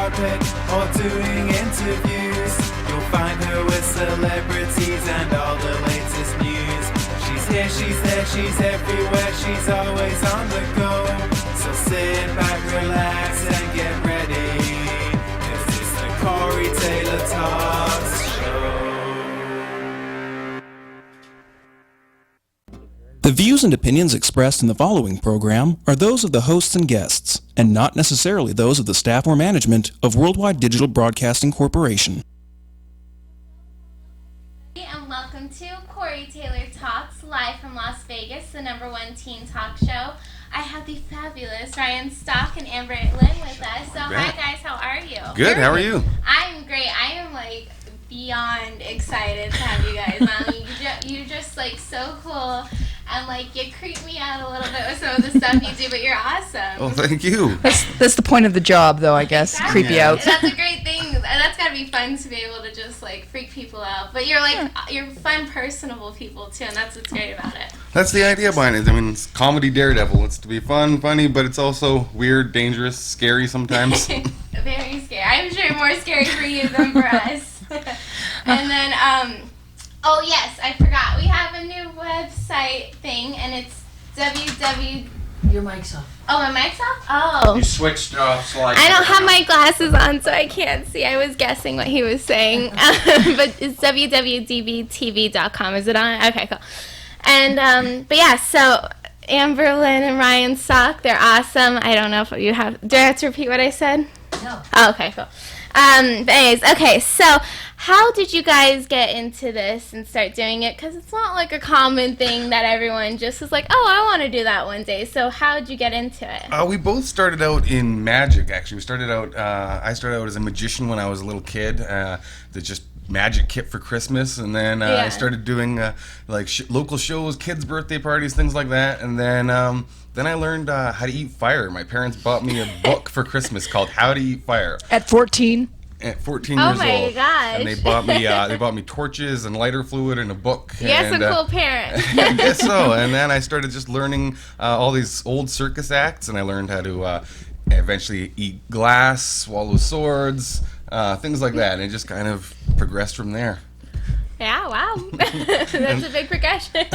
carpet or doing interviews. You'll find her with celebrities and all the latest news. She's here, she's there, she's everywhere, she's always on the go. So sit back, relax, and get ready. This is the Corey Taylor Talks Show. The views and opinions expressed in the following program are those of the hosts and guests, and not necessarily those of the staff or management of Worldwide Digital Broadcasting Corporation. And welcome to Corey Taylor Talks, live from Las Vegas, the #1 teen talk show. I have the fabulous Ryan Stock and Amber Lynn with us. So hi guys, how are you? Good, how are you? I'm great. I am beyond excited to have you guys on. You're just so cool. And you creep me out a little bit with some of the stuff you do, but you're awesome. Oh, thank you. That's the point of the job, though, I guess. Exactly. Creep you out. That's a great thing. That's gotta be fun to be able to just freak people out. But you're fun, personable people too, and that's what's great about it. That's the idea behind it. I mean, it's comedy Daredevil. It's to be fun, funny, but it's also weird, dangerous, scary sometimes. Very scary. I'm sure more scary for you than for us. And then, oh yes, I forgot. We have a new website thing, and it's www. Your mic's off. Oh, my mic's off? Oh. You switched off slightly. I don't have my glasses on, so I can't see. I was guessing what he was saying. But it's WWDBTV.com. Is it on? Okay, cool. And, but yeah, so Amber Lynn and Ryan Sock, they're awesome. I don't know if you have... Do I have to repeat what I said? No. Oh, okay, cool. But anyways, okay, so how did you guys get into this and start doing it? Because it's not a common thing that everyone just is I want to do that one day. So how did you get into it? We both started out in magic, actually. I started out as a magician when I was a little kid. That just magic kit for Christmas, and then I started doing local shows, kids' birthday parties, things like that, and then I learned how to eat fire. My parents bought me a book for Christmas called How to Eat Fire. At 14? At 14 years old. Oh my gosh. And they bought me torches and lighter fluid and a book. Yes, a cool parent. I guess so. And then I started just learning all these old circus acts, and I learned how to eventually eat glass, swallow swords, things like that. And it just kind of progressed from there. Yeah, wow. That's a big progression.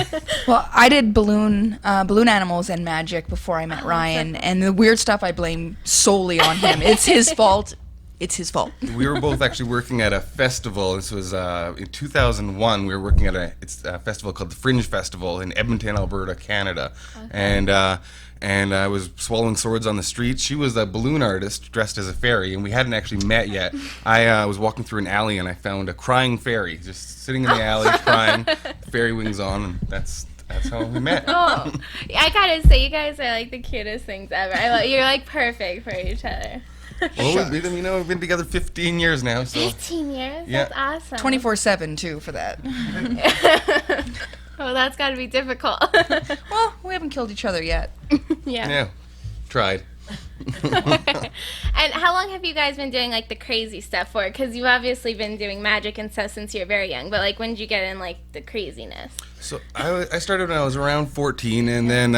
Well, I did balloon animals and magic before I met Ryan, and the weird stuff I blame solely on him. It's his fault. It's his fault. We were both actually working at a festival. This was in 2001. We were working at a festival called the Fringe Festival in Edmonton, Alberta, Canada. Okay. And I was swallowing swords on the street. She was a balloon artist dressed as a fairy, and we hadn't actually met yet. I was walking through an alley, and I found a crying fairy just sitting in the alley crying, fairy wings on, and that's how we met. Oh, I gotta say, you guys are the cutest things ever. You're perfect for each other. Well, we've been together 15 years now. So. 15 years? Yeah. That's awesome. 24/7 too for that. Oh, that's got to be difficult. Well, we haven't killed each other yet. Yeah. Tried. And how long have you guys been doing the crazy stuff for? Because you've obviously been doing magic and stuff since you were very young. But when did you get in the craziness? So I started when I was around 14, and then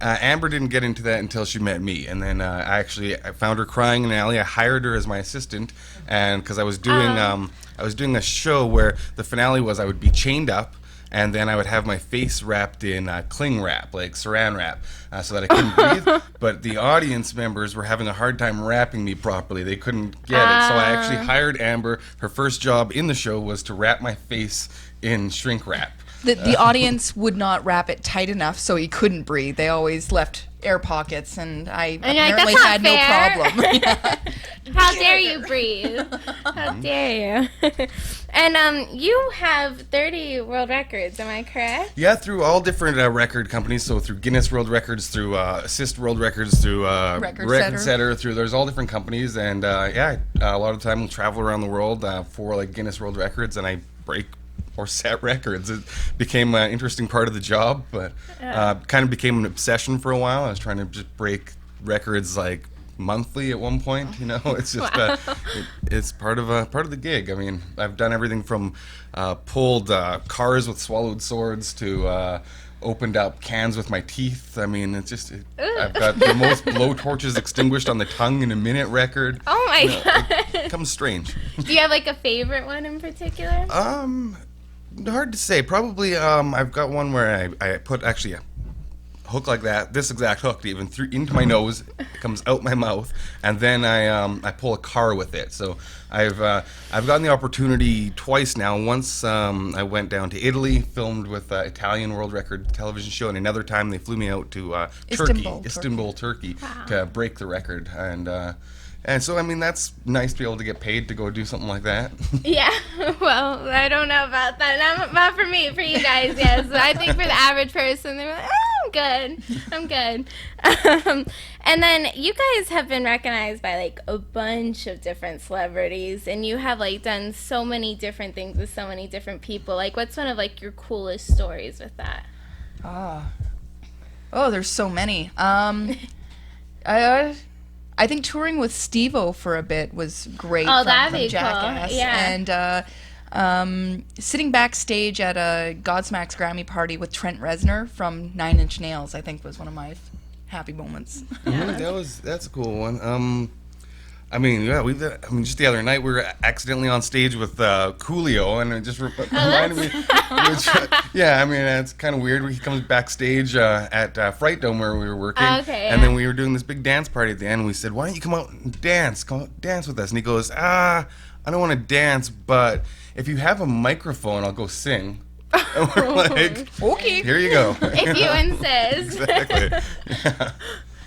Amber didn't get into that until she met me. And then I found her crying in an alley. I hired her as my assistant, and because I was doing a show where the finale was I would be chained up, and then I would have my face wrapped in cling wrap, saran wrap, so that I couldn't breathe. But the audience members were having a hard time wrapping me properly. They couldn't get it. So I actually hired Amber. Her first job in the show was to wrap my face in shrink wrap. The audience would not wrap it tight enough so he couldn't breathe. They always left air pockets, and I apparently had no problem. How dare you breathe? How dare you? And you have 30 world records, am I correct? Yeah, through all different record companies. So through Guinness World Records, through Assist World Records, through Record Setter. There's all different companies, and a lot of the time we'll travel around the world for Guinness World Records, and I break or set records. It became an interesting part of the job, but kind of became an obsession for a while. I was trying to just break records monthly at one point. It's just it's part of the gig. I mean, I've done everything from pulled cars with swallowed swords to opened up cans with my teeth. I mean, I've got the most blowtorches extinguished on the tongue in a minute record. Oh my God. It becomes strange. Do you have like a favorite one in particular? Hard to say. Probably I've got one where I put actually a hook like that, this exact hook, even through into my nose, it comes out my mouth, and then I pull a car with it. So I've gotten the opportunity twice now. Once I went down to Italy, filmed with Italian World Record television show, and another time they flew me out to Istanbul, Turkey, Wow. to break the record. And so, I mean, that's nice to be able to get paid to go do something like that. Yeah, well, I don't know about that. Not for me, for you guys, yes. I think for the average person, they're like, I'm good. And then you guys have been recognized by like a bunch of different celebrities, and you have like done so many different things with so many different people. Like, what's one of like your coolest stories with that? Oh, there's so many. I think touring with Steve-O for a bit was great. Oh, from that'd be Jackass. cool. Yeah. And sitting backstage at a Godsmack's Grammy party with Trent Reznor from Nine Inch Nails, I think, was one of my happy moments. That's a cool one. I mean, just the other night we were accidentally on stage with Coolio, and it just reminded me. I mean, it's kind of weird. He comes backstage at Fright Dome where we were working, and then we were doing this big dance party at the end. And we said, "Why don't you come out and dance? Come out, dance with us?" And he goes, "I don't want to dance, but if you have a microphone, I'll go sing." And we're like, Okay. Here you go. If you insist. Exactly. Yeah.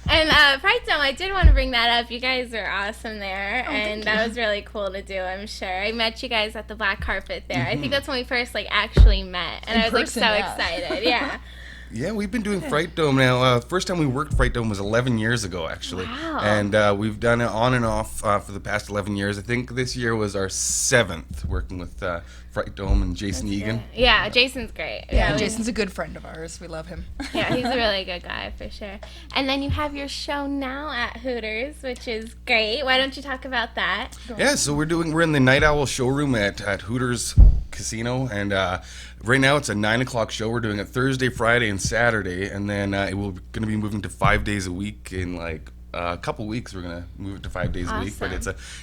And Fright Dome, I did want to bring that up. You guys are awesome there, and that was really cool to do, I'm sure. I met you guys at the black carpet there. I think that's when we first like actually met, and I was person, like so yeah. excited. Yeah. Yeah, we've been doing Fright Dome now. First time we worked Fright Dome was 11 years ago, actually. Wow. And we've done it on and off for the past 11 years. I think this year was our 7th working with Fright Dome and Jason Egan. Yeah, Jason's great. Yeah, Jason's a good friend of ours. We love him. Yeah, he's a really good guy for sure. And then you have your show now at Hooters, which is great. Why don't you talk about that? Yeah, so we're in the Night Owl showroom at Hooters Casino, and right now it's a 9 o'clock show. We're doing it Thursday, Friday, and Saturday, and then we're going to be moving to 5 days a week in like a couple weeks. We're going to move it to 5 days a week, but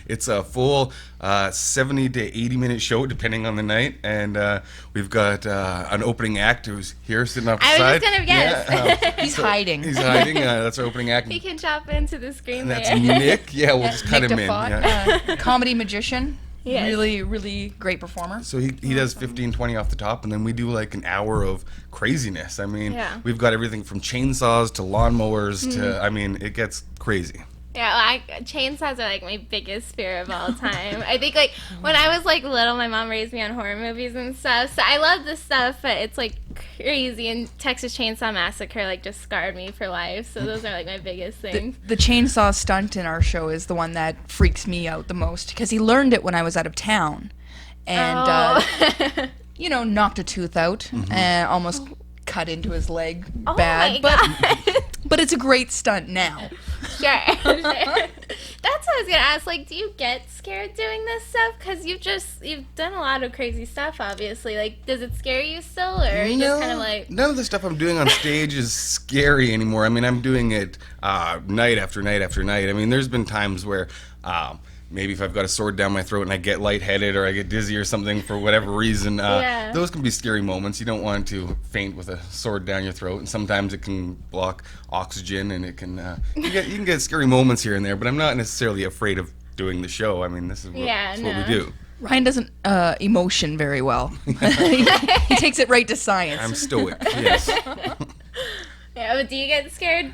it's a full 70 to 80 minute show depending on the night, and we've got an opening act who's here sitting off the side. I was just going to guess. Yeah, He's hiding. He's hiding. That's our opening act. He can chop into the screen And that's there. Nick. Yeah, we'll just cut Nick him in. Default, Yeah. comedy magician. Yes. Really, really great performer. So he does 15, 20 off the top, and then we do like an hour of craziness. I mean, Yeah. we've got everything from chainsaws to lawnmowers to, I mean, it gets crazy. Yeah, well, chainsaws are like my biggest fear of all time. I think like when I was like little, my mom raised me on horror movies and stuff. So I love this stuff, but it's like crazy. And Texas Chainsaw Massacre like just scarred me for life. So those are like my biggest things. The chainsaw stunt in our show is the one that freaks me out the most because he learned it when I was out of town, and knocked a tooth out and almost cut into his leg bad. Oh my God. But it's a great stunt now. Sure. That's what I was gonna ask. Like, do you get scared doing this stuff? Because you've done a lot of crazy stuff, obviously. Like, does it scare you still, or are you just kind of like? None of the stuff I'm doing on stage is scary anymore. I mean, I'm doing it night after night after night. I mean, there's been times where maybe if I've got a sword down my throat and I get lightheaded or I get dizzy or something for whatever reason, those can be scary moments. You don't want to faint with a sword down your throat, and sometimes it can block oxygen, and it can you can get scary moments here and there. But I'm not necessarily afraid of doing the show. I mean, this is what we do. Ryan doesn't emotion very well. He takes it right to science. I'm stoic. Yes. Yeah, but do you get scared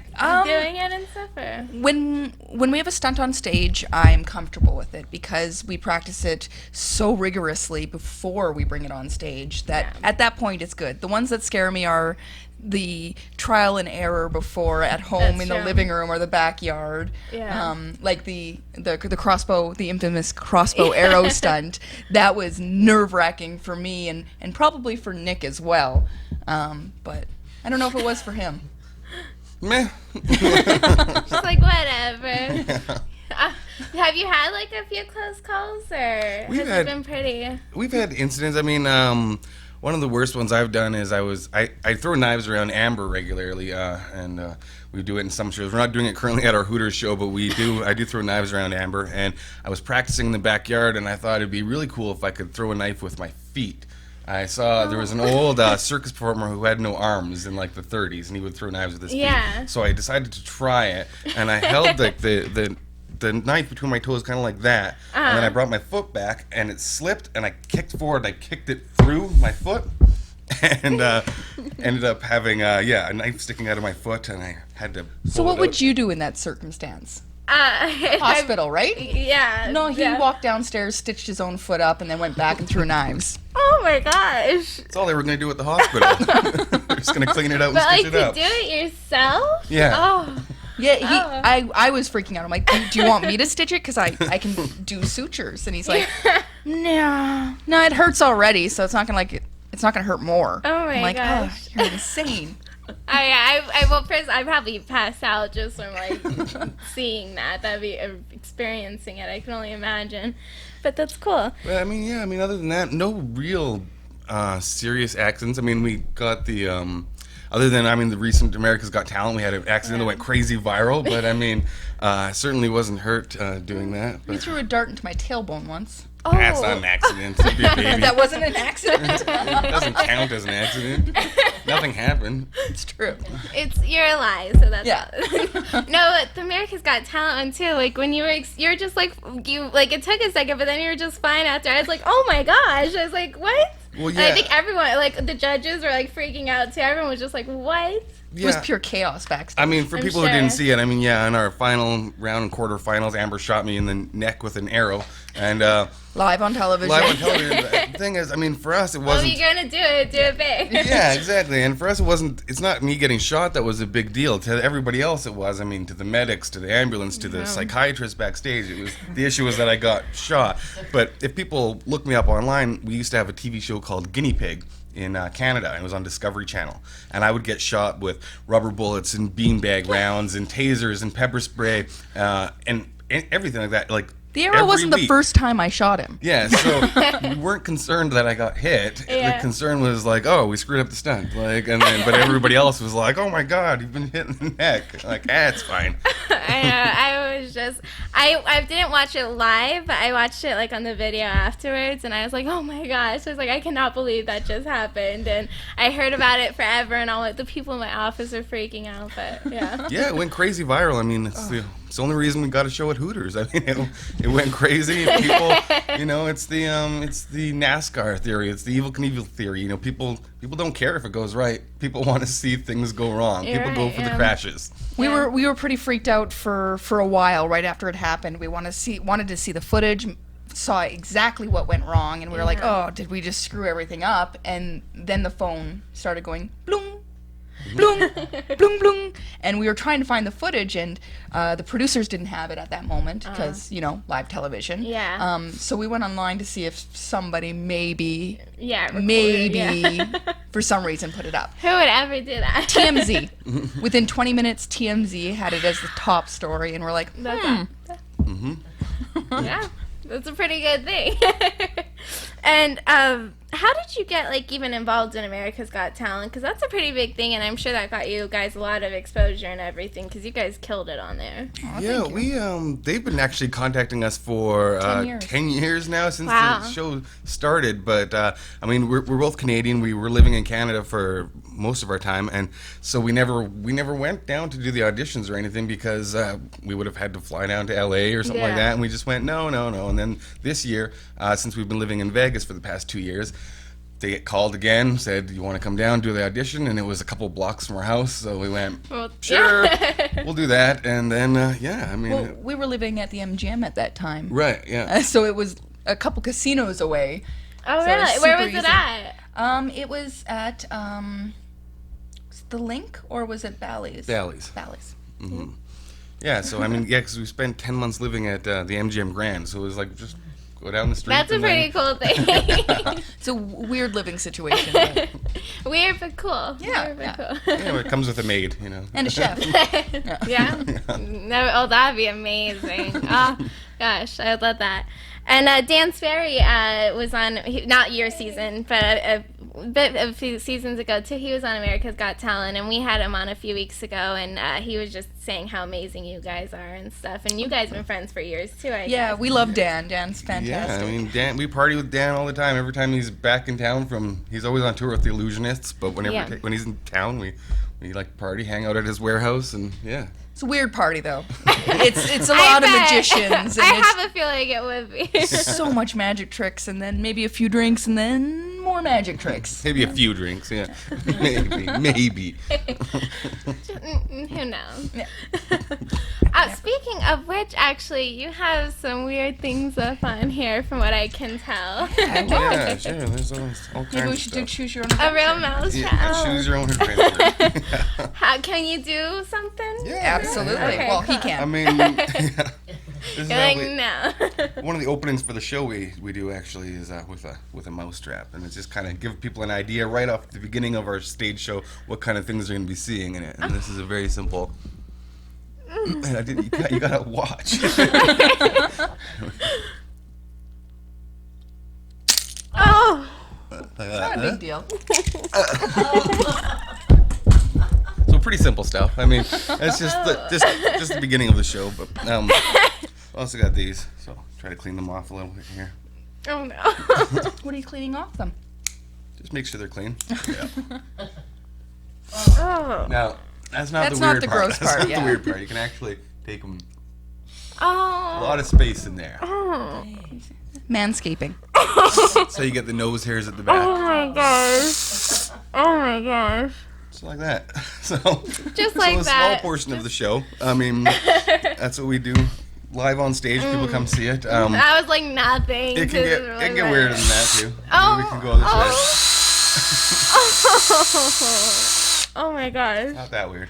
doing it and stuff? Or? When we have a stunt on stage, I'm comfortable with it because we practice it so rigorously before we bring it on stage that at that point it's good. The ones that scare me are the trial and error before at home in the living room or the backyard. Yeah. Like the crossbow, the infamous crossbow arrow stunt. That was nerve-wracking for me and probably for Nick as well. But I don't know if it was for him. Meh. Just like, whatever. Have you had like a few close calls, or has it been pretty? We've had incidents. I mean, one of the worst ones I've done is I throw knives around Amber regularly, and we do it in some shows. We're not doing it currently at our Hooters show, but I do throw knives around Amber, and I was practicing in the backyard, and I thought it'd be really cool if I could throw a knife with my feet. I saw there was an old circus performer who had no arms in like the 30s, and he would throw knives with his feet. So I decided to try it, and I held like the knife between my toes, kind of like that, and then I brought my foot back, and it slipped, and I kicked forward, and I kicked it through my foot, and ended up having a knife sticking out of my foot, and I had to. So what would you do in that circumstance? Hospital, right? Yeah. No, he walked downstairs, stitched his own foot up, and then went back and threw knives. Oh my gosh. That's all they were going to do at the hospital. They're just going to clean it out and stitch it up. But like, to do it yourself? Yeah. Oh. Yeah, I was freaking out. I'm like, do you want me to stitch it? Because I can do sutures. And he's like, no, it hurts already, so it's not gonna hurt more. Oh my I'm like, gosh. oh, you're insane. I probably pass out just from like seeing that. That'd be experiencing it. I can only imagine, but that's cool. Well, I mean, other than that, no real serious accidents. I mean, we got the other than the recent America's Got Talent, we had an accident that went crazy viral. But I mean, I certainly wasn't hurt doing that. You But threw a dart into my tailbone once. that's not an accident. It'd be a baby. That wasn't an accident. It doesn't count as an accident. Nothing happened. It's true. You're alive, so that's Yeah. No, the America's Got Talent one too. Like when you were just like it took a second, but then you were just fine after. I was like, oh my gosh! I was like, what? Well, And yeah. I think everyone, like the judges, were like freaking out too. Everyone was just like, what? It was pure chaos backstage. I mean, for I'm people sure. who didn't see it, in our final round and quarterfinals, Amber shot me in the neck with an arrow, and live on television. The thing is, for us, it Well, wasn't. if you're gonna do it big. Yeah, exactly. And for us, it's not me getting shot that was a big deal. To everybody else, it was. To the medics, to the ambulance, to the psychiatrist backstage, the issue was that I got shot. But if people look me up online, we used to have a TV show called Guinea Pig in Canada, and it was on Discovery Channel, and I would get shot with rubber bullets and beanbag rounds and tasers and pepper spray and everything like that. Like The arrow wasn't the first time I shot him. Yeah, so we weren't concerned that I got hit. Yeah. The concern was like, oh, we screwed up the stunt. But everybody else was like, oh my God, you've been hit in the neck. Like, it's fine. I didn't watch it live, but I watched it like on the video afterwards, and I was like, oh my gosh. I was like, I cannot believe that just happened. And I heard about it forever, and all the people in my office are freaking out, but yeah. Yeah, it went crazy viral. It's the only reason we got a show at Hooters. It went crazy. And people, it's the NASCAR theory. It's the Evil Knievel theory. People don't care if it goes right. People want to see things go wrong. You're People go right, for the yeah. crashes. We were pretty freaked out for a while right after it happened. We wanted to see the footage, saw exactly what went wrong, and we were like, oh, did we just screw everything up? And then the phone started going bloom, bloom, bloom, bloom, and we were trying to find the footage, and the producers didn't have it at that moment because live television. Yeah. So we went online to see if somebody maybe recorded, for some reason put it up. Who would ever do that? TMZ. Within 20 minutes, TMZ had it as the top story, and we're like, Yeah, that's a pretty good thing. And how did you get even involved in America's Got Talent? Because that's a pretty big thing, and I'm sure that got you guys a lot of exposure and everything. Because you guys killed it on there. Yeah, they've been actually contacting us for 10 years now since the show started. But we're both Canadian. We were living in Canada for most of our time, and so we never went down to do the auditions or anything because we would have had to fly down to LA or something like that, and we just went no. And then this year, since we've been living in Vegas for the past 2 years, they get called again, said, you want to come down, do the audition? And it was a couple blocks from our house, so we went, sure, we'll do that. And then, we were living at the MGM at that time. Right, yeah. So it was a couple casinos away. Oh, So really? it's Where super was it easy. at? It was at, was it the Link, or was it Bally's? Bally's. Bally's. Yeah, so because we spent 10 months living at the MGM Grand, so it was like just Go down the street. That's a pretty cool thing. It's a weird living situation. But Weird but cool. Yeah, Weird but yeah. cool. Yeah, it comes with a maid, you know. and a chef. Yeah. Oh, that'd be amazing. Oh gosh, I would love that. And Dan Sperry was on not your season, but a few seasons ago too. He was on America's Got Talent, and we had him on a few weeks ago, and he was just saying how amazing you guys are and stuff. And you guys have been friends for years too, I Yeah, guess. we love Dan. Dan's Yeah, fantastic. I mean, Dan. We party with Dan all the time. Every time he's back in town he's always on tour with the Illusionists. But Yeah. when he's in town, we like to party, hang out at his warehouse, and yeah. It's a weird party, though. It's a lot of bet. magicians. And I it's have a feeling it would be. so much magic tricks, and then maybe a few drinks, and then more magic tricks. Maybe a few drinks, yeah. Maybe. Who knows? Yeah. Speaking of which, actually, you have some weird things up on here, from what I can tell. Yeah, sure. There's all kinds Maybe we of should stuff. choose your own A real adventure. mouse Yeah, trap. choose your own adventure. How can you do something? Yeah, Absolutely. Okay, Well, he cool. can. I mean, yeah. This is You're how like, we- no. one of the openings for the show we do actually is with a mouse trap, and it's just kind of give people an idea right off the beginning of our stage show what kind of things they're going to be seeing in it. And this is a very simple. Man, you gotta watch. Oh, Not a big deal. So pretty simple stuff. I mean, it's just the beginning of the show. But I also got these, so try to clean them off a little bit here. oh no. What are you cleaning off them? Just make sure they're clean. Yeah. Oh. Now that's not That's the not weird the part. gross That's part, not yeah. the weird part. You can actually take them. A Oh. lot of space in there, Oh. Manscaping. so you get the nose hairs at the back. Oh my gosh. Oh my gosh. Just like that. So Just like so a small that. portion of the show. I mean, that's what we do live on stage. People come see it. That was like nothing. It can to get really it can get bad. weirder than that too. Oh. Maybe we can go this way. Oh my gosh. Not that weird.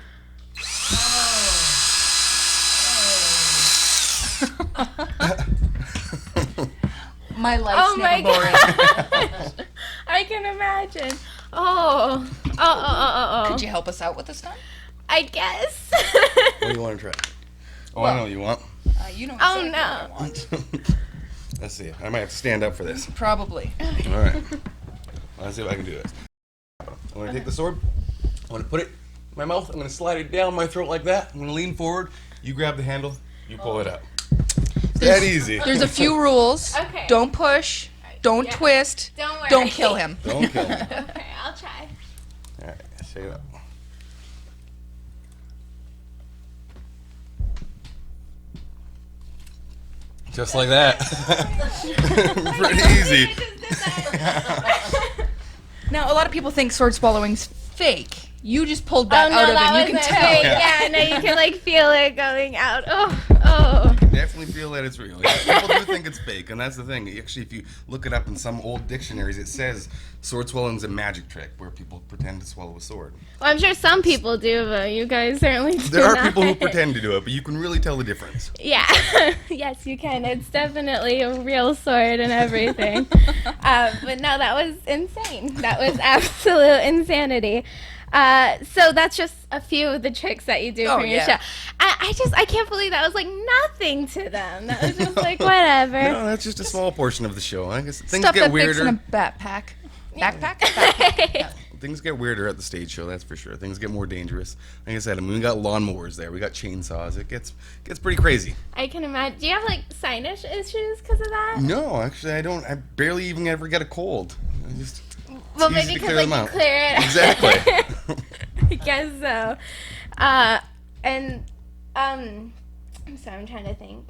My life's Oh my never boring. gosh. I can imagine. Oh. Could you help us out with this time? I guess. What do you want to try? Oh, I know what you want. You know Oh, exactly no. what I want. Let's see. I might have to stand up for this. Probably. All right. Let's see if I can do this. I'm going to take the sword. I'm going to put it in my mouth. I'm going to slide it down my throat like that. I'm going to lean forward. You grab the handle. You pull it up. It's that easy. There's a few rules. Okay. Don't push. Don't Yeah. twist. Don't worry. Don't kill him. Don't kill me. Okay, I'll try. All right. Shake it up. Just like that. Pretty easy. Now, a lot of people think sword swallowing's fake. You just pulled Oh that no, out of that it. You wasn't can tell. fake. Yeah, no, you can like feel it going out. Oh. Definitely feel that it's real. Yeah, people do think it's fake, and that's the thing. Actually, if you look it up in some old dictionaries, it says sword swallowing's a magic trick where people pretend to swallow a sword. Well, I'm sure some people do, but you guys certainly do There are not. people who pretend to do it, but you can really tell the difference. Yeah. Yes, you can. It's definitely a real sword and everything. But no, that was insane. That was absolute insanity. So that's just a few of the tricks that you do Oh, from your yeah. show. I can't believe that was like nothing to them. That was just like whatever. No, that's just a small portion of the show. I guess things Stuff get that fits in a weirder. backpack. Backpack? Backpack. Yeah. Things get weirder at the stage show, that's for sure. Things get more dangerous. Like I said, I mean, we got lawnmowers there. We got chainsaws. It gets pretty crazy. I can imagine. Do you have like sinus issues because of that? No, actually, I don't. I barely even ever get a cold. I just Well, easy maybe to because clear like them you out. clear it. Exactly. I guess so. And I'm sorry, I'm trying to think.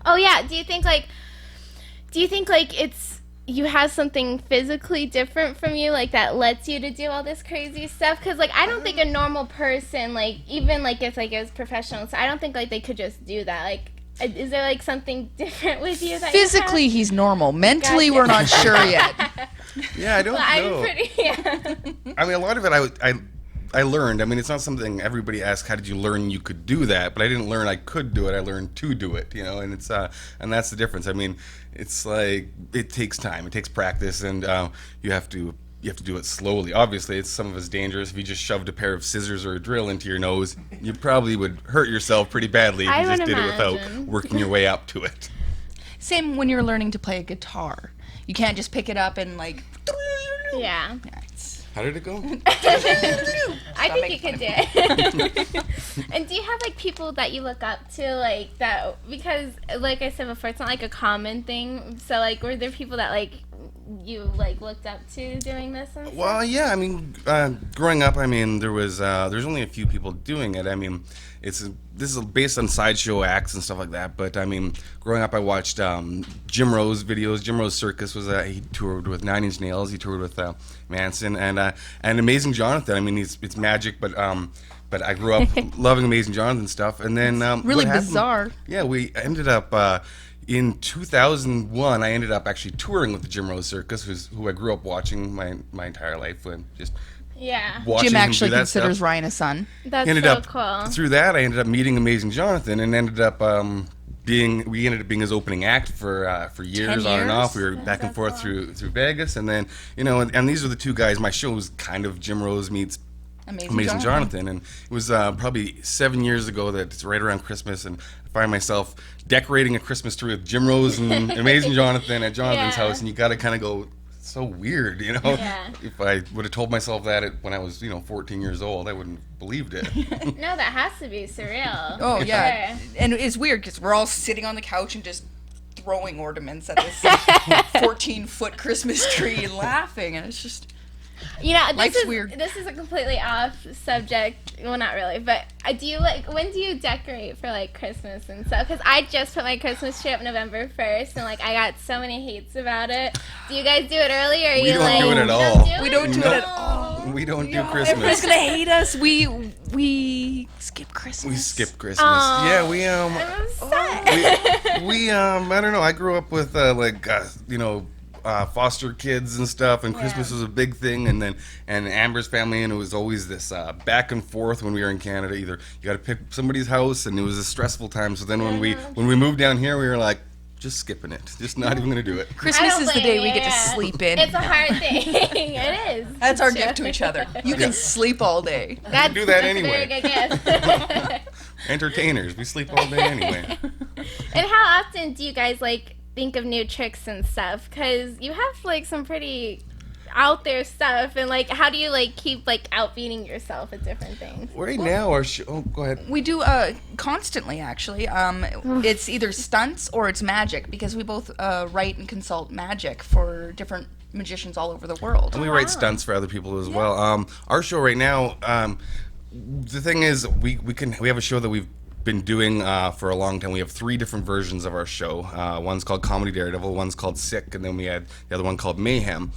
Oh yeah, do you think like it's you have something physically different from you like that lets you to do all this crazy stuff? Because like I don't think a normal person, like even like if like it was professional, so I don't think like they could just do that. Like is there like something different with you that Physically, he's normal. Mentally, Gotcha. we're not sure yet. Yeah, I don't well, know. I'm pretty yeah. I mean, a lot of it, I I learned. I mean, it's not something everybody asks, how did you learn you could do that? But I didn't learn I could do it. I learned to do it, you know, and it's and that's the difference. I mean, it's like, it takes time, it takes practice, and you have to do it slowly. Obviously, it's some of it's dangerous. If you just shoved a pair of scissors or a drill into your nose, you probably would hurt yourself pretty badly if I you just would did it without imagine. working your way up to it. Same when you're learning to play a guitar. You can't just pick it up and like. Yeah. How did it go? I think you could do it. And do you have like people that you look up to, like that? Because like I said before, it's not like a common thing. So like, were there people that like you like looked up to doing this and stuff? Well, yeah. I mean, growing up, I mean, there's only a few people doing it. I mean, this is based on sideshow acts and stuff like that. But I mean, growing up, I watched Jim Rose videos. Jim Rose Circus was he toured with Nine Inch Nails. He toured with Manson and Amazing Jonathan. I mean, it's magic, but I grew up loving Amazing Jonathan stuff. And then Really what happened- bizarre. Yeah, we ended up. In 2001, I ended up actually touring with the Jim Rose Circus, who I grew up watching my entire life, and just Yeah. watching Jim him actually do that considers stuff. Ryan a son. That's Ended so up cool. through that. I ended up meeting Amazing Jonathan, and ended up we ended up being his opening act for years 10 on and off. years? We were back and forth through Vegas, and then and these are the two guys. My show was kind of Jim Rose meets Amazing Jonathan. And it was probably 7 years ago that it's right around Christmas, and I find myself decorating a Christmas tree with Jim Rose and Amazing Jonathan at Jonathan's Yeah. house, and you got to kind of go, so weird, you know. Yeah. If I would have told myself that when I was 14 years old, I wouldn't have believed it. No, that has to be surreal. Oh For yeah, sure. and it's weird because we're all sitting on the couch and just throwing ornaments at this 14-foot Christmas tree and laughing, and it's just. You know, Life's weird. This is a completely off subject. Well, not really, but when do you decorate for like Christmas and stuff? Because I just put my Christmas tree up November 1st, and like I got so many hates about it. Do you guys do it early, or are We you don't like do it at you all. Don't do We it? don't do it at No. all. We don't do Everyone's Christmas. gonna hate us. We skip Christmas. We skip Christmas. Aw. Yeah, we I'm upset. we I don't know. I grew up with foster kids and stuff, and Christmas was a big thing. And then Amber's family, and it was always this back and forth when we were in Canada. Either you got to pick somebody's house, and it was a stressful time. So then when we moved down here, we were like, just skipping it, just not even gonna do it. I Christmas don't is the blame day we you. get to sleep in. It's a hard thing. It is. That's our gift to each other. You can sleep all day. That's, do that that's anyway. A very good gift. Entertainers, we sleep all day anyway. And how often do you guys like think of new tricks and stuff? Because you have like some pretty out there stuff, and like how do you like keep like outbeating yourself at different things? Right now, our show. Oh, go ahead. We do constantly, actually. It's either stunts or it's magic, because we both write and consult magic for different magicians all over the world. And we write stunts for other people as well. Our show right now, the thing is, we have a show that we've been doing for a long time. We have 3 different versions of our show. One's called Comedy Daredevil, one's called Sick, and then we had the other one called Mayhem.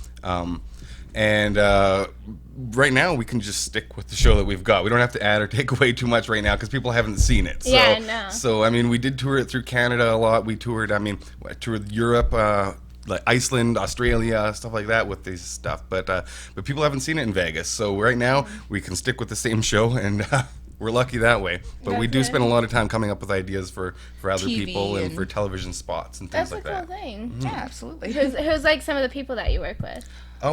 Right now we can just stick with the show that we've got. We don't have to add or take away too much right now because people haven't seen it. So, Yeah, no. So I mean, we did tour it through Canada a lot. We toured. I toured Europe, like Iceland, Australia, stuff like that with this stuff. But people haven't seen it in Vegas. So right now we can stick with the same show, and we're lucky that way. But we do That's spend a lot of time coming up with ideas for other TV people and and- for television spots and things That's a like cool that. thing. Yeah, absolutely. Who's like some of the people that you work with?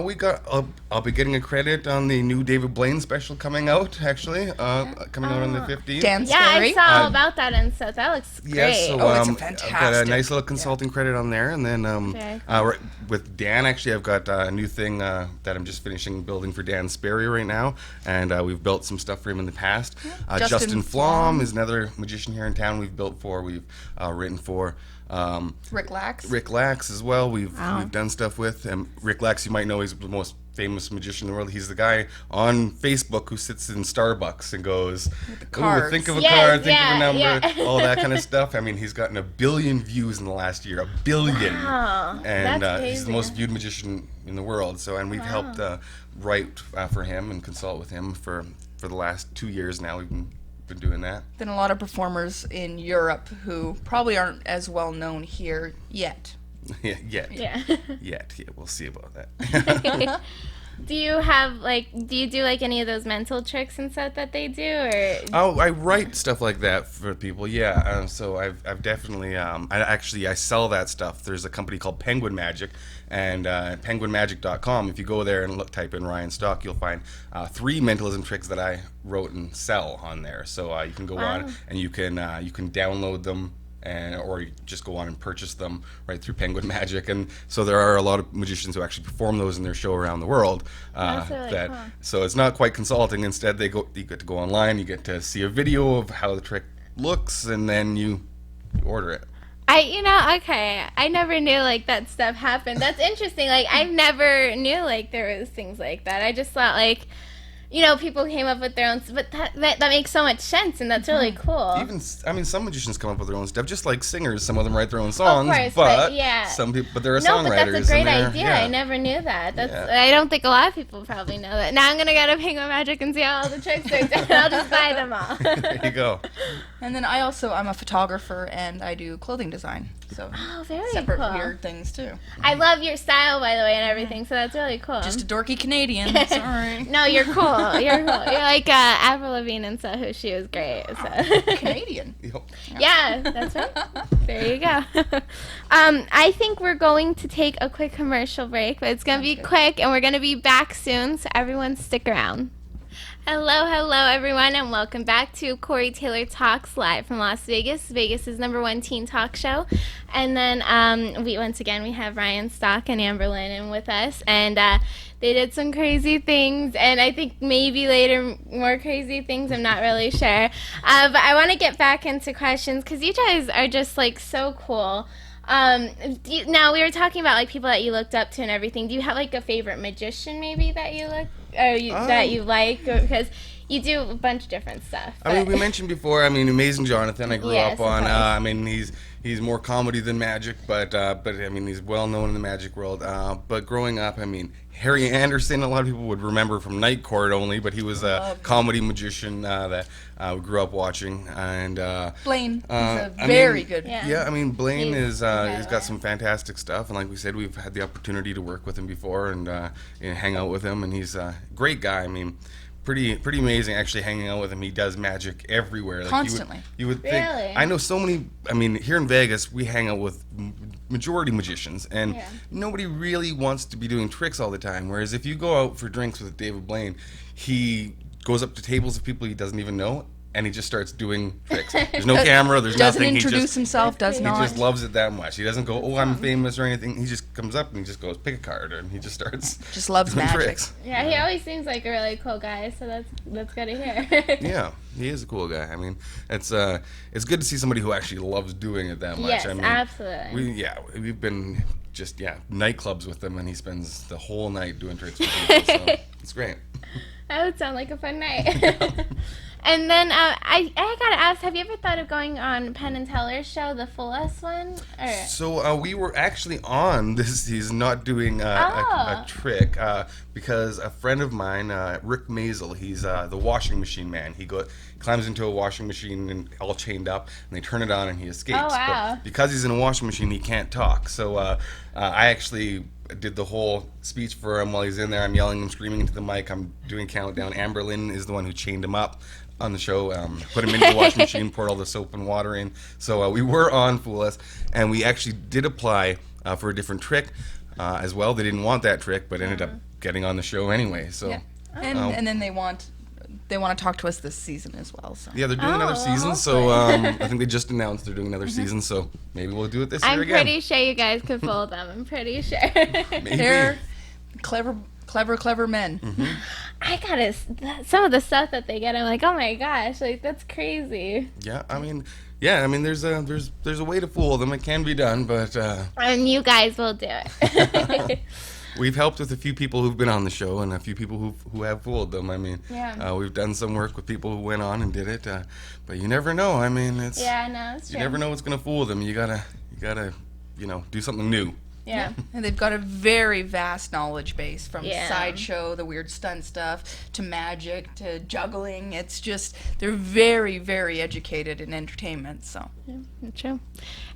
We got. I'll be getting a credit on the new David Blaine special coming out. Actually, coming out on the 15th. Dan Yeah, I Scary. saw all about that and stuff. That looks great. Yeah, so Oh, it's a I've got a fantastic- nice little consulting credit on there, and then Very with Dan, actually, I've got a new thing that I'm just finishing building for Dan Sperry right now, and we've built some stuff for him in the past. Justin Flom is another magician here in town. We've written for. Rick Lax. Rick Lax as well. We've done stuff with Rick Lax. You might know he's the most famous magician in the world. He's the guy on Facebook who sits in Starbucks and goes, cards. "Ooh, think of a Yes, card, think yeah, of a number," yeah. all that kind of stuff. I mean, he's gotten 1 billion views in the last year. 1 billion. Wow, And that's he's the crazy. most viewed magician in the world. So, and we've helped write for him and consult with him for the last 2 years now. We've been doing that. Then a lot of performers in Europe who probably aren't as well known here yet. Yet. Yeah. Yet. Yeah, we'll see about that. Do you have do you do any of those mental tricks and stuff that they do, or? Oh, I write stuff like that for people. Yeah. So I've definitely I sell that stuff. There's a company called Penguin Magic, and penguinmagic.com. If you go there and type in Ryan Stock, you'll find 3 mentalism tricks that I wrote and sell on there. So you can go on and you can download them. Or you just go on and purchase them right through Penguin Magic, and so there are a lot of magicians who actually perform those in their show around the world. That's really cool. So it's not quite consulting. Instead, you get to go online, you get to see a video of how the trick looks, and then you order it. I never knew that stuff happened. That's interesting. I never knew there was things like that. I just thought people came up with their own, but that makes so much sense, and that's really cool. Even, some magicians come up with their own stuff, just like singers. Some of them write their own songs, of course, but yeah. some people, but there are no, songwriters. But that's a great in there. idea. Yeah. I never knew that. I don't think a lot of people probably know that. Now I'm gonna go to Penguin Magic and see how all the tricks are done. I'll just buy them all. There you go. And then I'm a photographer, and I do clothing design. So very separate cool. weird things too. I love your style, by the way, and everything. So that's really cool. Just a dorky Canadian. Sorry. No, you're cool. You're cool. You're like Avril Lavigne and stuff. She was great. So. Canadian. Yep. Yeah, that's right. There you go. I think we're going to take a quick commercial break, but it's going to be quick, and we're going to be back soon, so everyone stick around. Hello, everyone, and welcome back to Corey Taylor Talks live from Las Vegas. Vegas' #1 teen talk show. And then we have Ryan Stock and Amber Lynn with us, and they did some crazy things, and I think maybe later more crazy things. I'm not really sure. But I want to get back into questions because you guys are just so cool. Now we were talking about people that you looked up to and everything. Do you have a favorite magician maybe that you look that you like, because you do a bunch of different stuff? We mentioned before. Amazing Jonathan. I grew Yes, up on. of course. He's more comedy than magic, but he's well known in the magic world. But growing up, Harry Anderson, a lot of people would remember from Night Court only, but he was a comedy magician that we grew up watching. And Blaine, he's a very good. Yeah, Blaine He's he's got some fantastic stuff, and like we said, we've had the opportunity to work with him before and hang out with him, and he's a great guy. Pretty amazing actually hanging out with him. He does magic everywhere. Constantly. You would think. Really? I know so many. Here in Vegas, we hang out with majority magicians, and nobody really wants to be doing tricks all the time. Whereas if you go out for drinks with David Blaine, he goes up to tables of people he doesn't even know, and he just starts doing tricks. There's no camera. There's Doesn't nothing. introduce himself. Does He not. just loves it that much. He doesn't go, "Oh, I'm famous" or anything. He just comes up and he just goes, "Pick a card," and he just starts. Just loves doing magic. tricks. Yeah, he always seems like a really cool guy, so that's good to hear. Yeah, he is a cool guy. It's good to see somebody who actually loves doing it that much. Yes, absolutely. We've been just nightclubs with him, and he spends the whole night doing tricks with people. So it's great. That would sound like a fun night. And then I gotta ask, have you ever thought of going on Penn and Teller's show, the Full Us one? So we were actually on this season, not doing a trick, because a friend of mine, Rick Maisel, he's the washing machine man. He climbs into a washing machine and all chained up, and they turn it on and he escapes. Oh, wow. But because he's in a washing machine, he can't talk. So I actually did the whole speech for him while he's in there. I'm yelling and screaming into the mic. I'm doing countdown. Amber Lynn is the one who chained him up on the show, put him into the washing machine, poured all the soap and water in. So we were on Fool Us, and we actually did apply for a different trick as well. They didn't want that trick, but ended up getting on the show anyway. So Yeah. And then they want to talk to us this season as well. So. yeah, they're doing another season. So I think they just announced they're doing another season. So maybe we'll do it this year again. I'm pretty sure you guys could fool them. I'm pretty sure. Maybe. They're clever men. Mm-hmm. I gotta, some of the stuff that they get, I'm like, oh my gosh, that's crazy. Yeah, there's a way to fool them. It can be done, but And you guys will do it. we've helped with a few people who've been on the show and a few people who have fooled them. We've done some work with people who went on and did it, but you never know. It's you true. never know what's gonna fool them. You gotta do something new. Yeah. And they've got a very vast knowledge base, from Yeah. sideshow, the weird stunt stuff, to magic, to juggling. It's just, they're very, very educated in entertainment, so. True.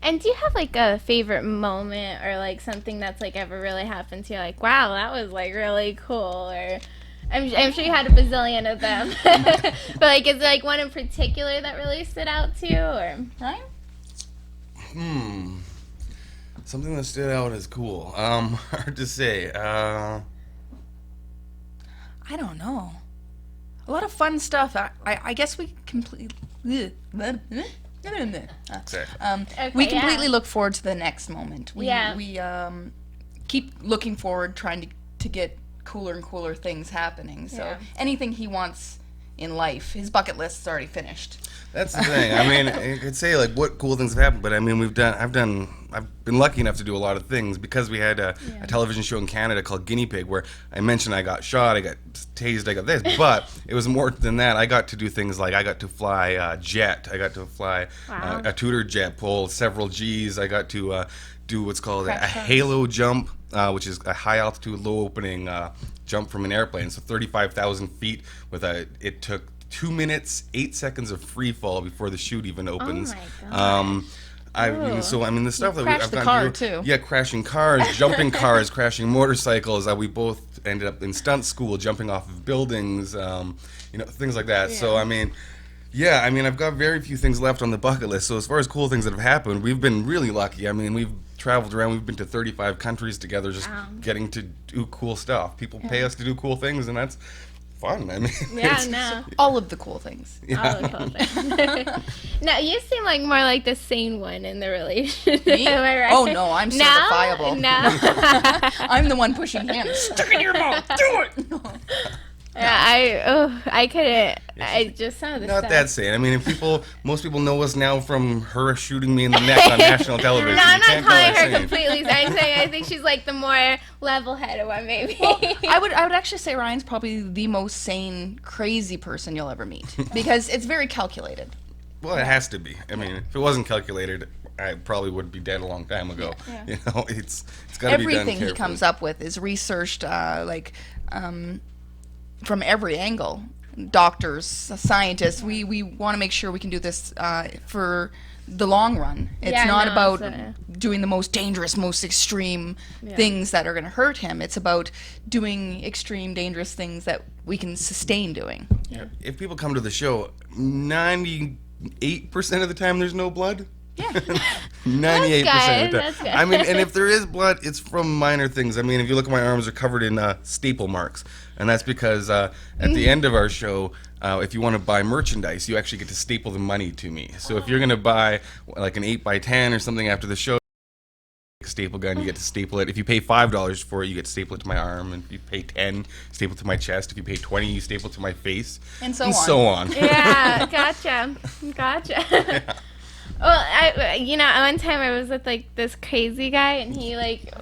And do you have like a favorite moment or like something that's like ever really happened to you? Like, wow, that was like really cool. Or I'm sure you had a bazillion of them. But like, is there like one in particular that really stood out to you? Or Right? Something that stood out as cool. Hard to say. I don't know. A lot of fun stuff. I guess we completely... Exactly. We Okay, completely yeah. look forward to the next moment. We keep looking forward, trying to get cooler and cooler things happening. So Yeah. anything he wants in life, his bucket list is already finished. That's the thing. I mean, I could say like what cool things have happened, but I mean, I've been lucky enough to do a lot of things because we had a television show in Canada called Guinea Pig where I mentioned I got shot, I got tased, I got this, but it was more than that. I got to do things like I got to fly jet, I got to fly Wow. a Tudor jet, pull several G's, I got to do what's called a Crash halo jump, which is a high altitude, low opening jump from an airplane, so 35,000 feet with it took 2 minutes, 8 seconds of free fall before the chute even opens. my God. The stuff that crashed I've the gone car, through, too. yeah, crashing cars, jumping cars, crashing motorcycles. We both ended up in stunt school, jumping off of buildings, things like that. So I've got very few things left on the bucket list. So as far as cool things that have happened, we've been really lucky. I mean, we've traveled around. We've been to 35 countries together, just getting to do cool stuff. People pay us to do cool things, and that's fun. I mean, yeah, it's- no. All of the cool things. All the cool things. No, you seem like more like the sane one in the relationship. Me? Am I right? Oh, no, I'm No? certifiable. No. I'm the one pushing him. Stick it in your mouth. Do it. Yeah, I couldn't. I just some of the Not stuff. that sane. I mean, most people know us now from her shooting me in the neck on national television. No, I'm You not can't call calling her her sane. completely. I'm saying I think she's like the more level-headed one, maybe. I would actually say Ryan's probably the most sane, crazy person you'll ever meet, because it's very calculated. Well, it has to be. I mean, if it wasn't calculated, I probably would be dead a long time ago. Yeah. It's got to be done Everything he carefully. comes up with is researched, from every angle. Doctors, scientists, we want to make sure we can do this for the long run. It's Yeah, not no, about it's doing the most dangerous, most extreme things that are going to hurt him. It's about doing extreme, dangerous things that we can sustain doing. If people come to the show, 98% of the time there's no blood. Yeah. 98% of the good, time. that's good. I mean, and if there is blood, it's from minor things. I mean, if you look at my arms, are covered in staple marks, and that's because at the end of our show, if you want to buy merchandise, you actually get to staple the money to me. So if you're going to buy like an 8x10 or something after the show, a staple gun, you get to staple it. If you pay $5 for it, you get to staple it to my arm. And if you pay 10, staple it to my chest. If you pay 20, you staple it to my face, And so and on. so on. Yeah, gotcha. Well, one time I was with like this crazy guy, and he like,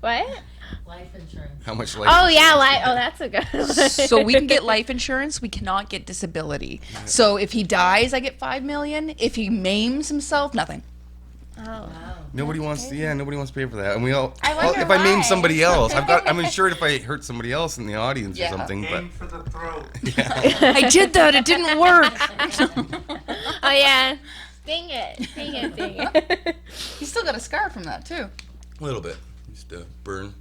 what? Life insurance. How much life? Oh yeah, insurance? that's a good one. So we can get life insurance, we cannot get disability. So if he dies, I get $5 million. If he maims himself, nothing. Oh. Nobody wants to. Yeah, nobody wants to pay for that. And we all. I wonder if I name why. somebody else, I'm insured if I hurt somebody else in the audience Yeah. or something. But Aim for the throat. I did that. It didn't work. Oh yeah. Dang it. He's still got a scar from that too. a little bit, just burn.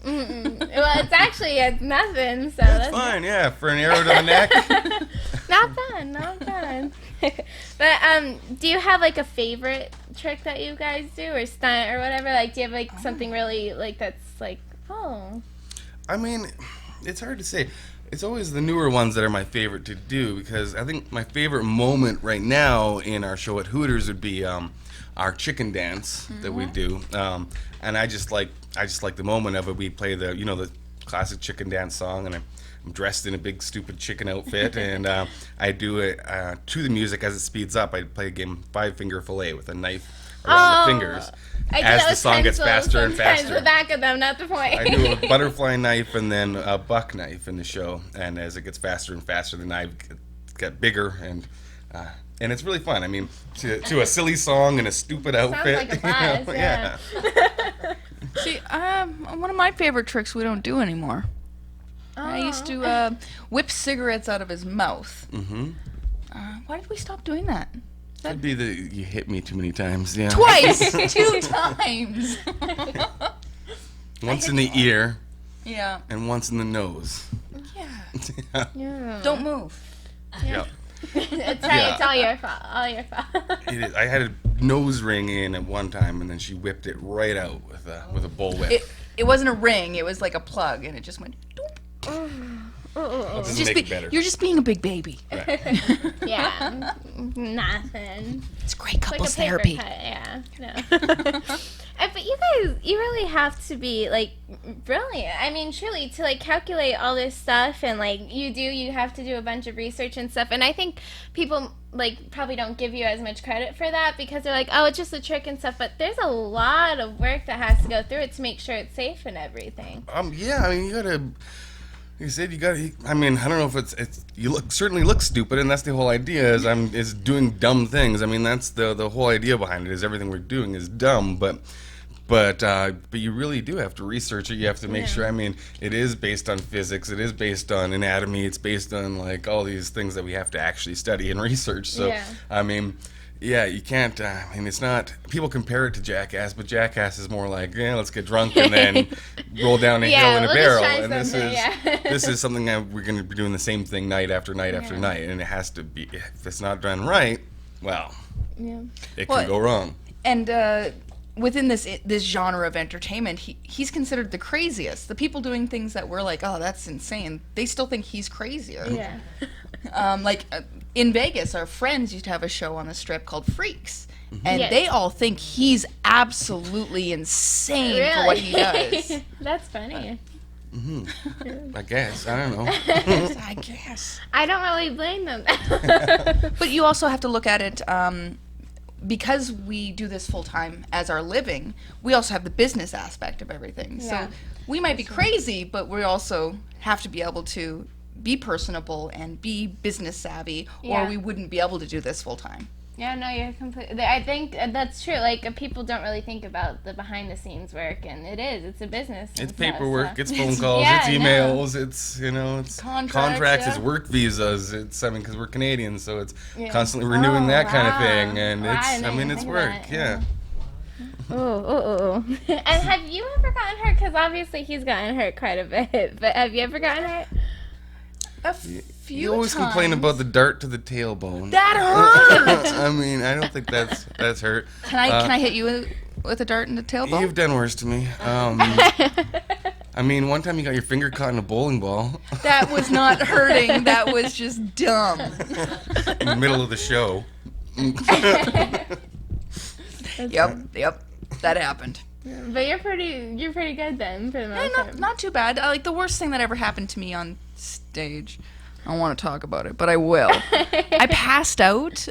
Well, it's nothing, so that's Fine, yeah, for an arrow to the neck. not bad. But do you have like a favorite trick that you guys do, or stunt, or whatever? Like, do you have like something really like that's like, oh, I mean, it's hard to say. It's always the newer ones that are my favorite to do, because I think my favorite moment right now in our show at Hooters would be our chicken dance that we do, and I just like the moment of it. We play the classic chicken dance song, and I'm dressed in a big stupid chicken outfit, and I do it to the music as it speeds up. I play a game 5-finger fillet with a knife around the fingers. I do as that the with song gets pencils faster and sometimes, faster. the back of them, not the point. I do a butterfly knife and then a buck knife in the show, and as it gets faster and faster, the knife gets bigger and and it's really fun. I mean, to a silly song and a stupid outfit. Sounds like a blast, yeah. See, one of my favorite tricks we don't do anymore. I used to whip cigarettes out of his mouth. Mm-hmm. Why did we stop doing that? Could be that you hit me too many times. Yeah. Twice! 2 times! Once in the ear Yeah. and once in the nose. Yeah. Yeah. Don't move. Yeah. It's all your fault. All your fault. It is. I had a nose ring in at one time, and then she whipped it right out with a bullwhip. It wasn't a ring, it was like a plug, and it just went doop. That doesn't make it better. You're just being a big baby. Right. Yeah. Nothing. It's great Like couples a paper therapy. cut, yeah. No. But you guys, you really have to be, like, brilliant. I mean, truly, to, like, calculate all this stuff and, like, you have to do a bunch of research and stuff. And I think people, like, probably don't give you as much credit for that because they're like, oh, it's just a trick and stuff. But there's a lot of work that has to go through it to make sure it's safe and everything. Yeah, I mean, you gotta. You said you gotta. I mean, I don't know if it's. You certainly look stupid, and that's the whole idea. Is doing dumb things. I mean, that's the whole idea behind it. Is everything we're doing is dumb, but you really do have to research it. You have to make sure. I mean, it is based on physics. It is based on anatomy. It's based on like all these things that we have to actually study and research. So I mean. Yeah, you can't, I mean, it's not, people compare it to Jackass, but Jackass is more like, let's get drunk and then roll down a hill in a barrel. And this is something that we're going to be doing the same thing night after night after night. And it has to be, if it's not done right, well, it can go wrong. And within this genre of entertainment, he's considered the craziest. The people doing things that we're like, oh, that's insane, they still think he's crazier. Yeah. In Vegas, our friends used to have a show on the Strip called Freaks, and they all think he's absolutely insane for what he does. That's funny. I guess. I don't know. I guess. I don't really blame them. But you also have to look at it, because we do this full time as our living, we also have the business aspect of everything. Yeah. So we might be crazy, but we also have to be able to be personable and be business savvy, or we wouldn't be able to do this full time. Yeah, no, you're completely. I think that's true. Like, people don't really think about the behind the scenes work, and it's a business. It's paperwork, it's phone calls, it's emails, it's it's contracts, it's work visas. It's because we're Canadians, so it's constantly renewing that kind of thing, and it's work. Yeah. Oh. And have you ever gotten hurt? Because obviously he's gotten hurt quite a bit. But have you ever gotten hurt? A few You always times. complain about the dart to the tailbone. That hurt. I mean, I don't think that's hurt. Can I hit you with a dart in the tailbone? You've done worse to me. I mean, one time you got your finger caught in a bowling ball. That was not hurting. That was just dumb. In the middle of the show. Yep. That happened. But you're pretty good then, for the most part. Not too bad. Like, the worst thing that ever happened to me on stage, I don't want to talk about it, but I will. I passed out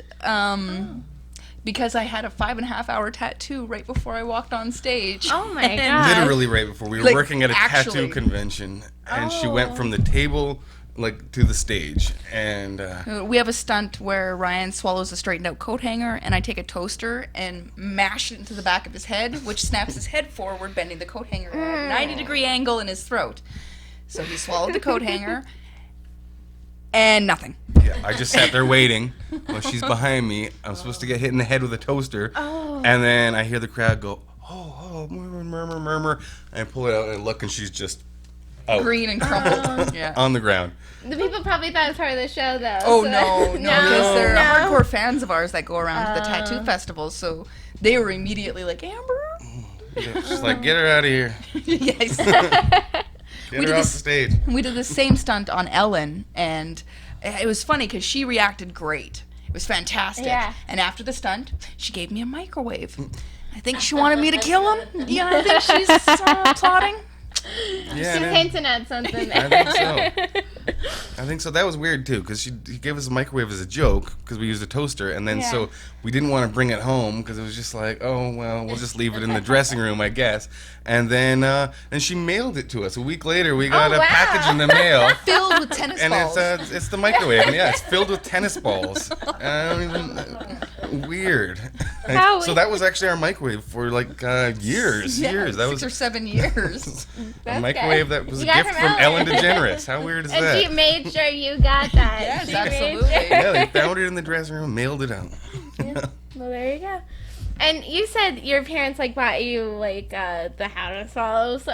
because I had a 5.5 hour tattoo right before I walked on stage. Oh my god! Literally right before we were working at a tattoo convention, and she went from the table to the stage, and we have a stunt where Ryan swallows a straightened out coat hanger, and I take a toaster and mash it into the back of his head, which snaps his head forward, bending the coat hanger at a 90-degree angle in his throat. So he swallowed the coat hanger, and nothing. Yeah, I just sat there waiting while she's behind me. I'm supposed to get hit in the head with a toaster, and then I hear the crowd go, oh, murmur, and I pull it out and I look, and she's just out. Green and crumpled. On the ground. The people probably thought it was part of the show, though. Oh, so no, because they're hardcore fans of ours that go around to the tattoo festivals, so they were immediately like, Amber? Just like, get her out of here. Yes. Get her off the stage. We did the same stunt on Ellen, and it was funny because she reacted great. It was fantastic. Yeah. And after the stunt, she gave me a microwave. I think she wanted me to kill him. Yeah, I think she's plotting. Yeah, She's hinting at something there. I think so. I think so. That was weird too, because he gave us a microwave as a joke because we used a toaster, and then so we didn't want to bring it home because it was just like, oh well, we'll just leave it in the dressing room, I guess. And then and she mailed it to us. A week later, we got a package in the mail Filled with tennis balls. and it's the microwave, and it's filled with tennis balls. I don't even weird. So that was actually our microwave for like years. That 6 was or 7 years. a microwave that was a gift from Ellen DeGeneres. How weird is that? And she made sure you got that. Yes, She made absolutely. sure. Yeah, they found it in the dressing room, mailed it out. Well, there you go. And you said your parents like bought you like the house also,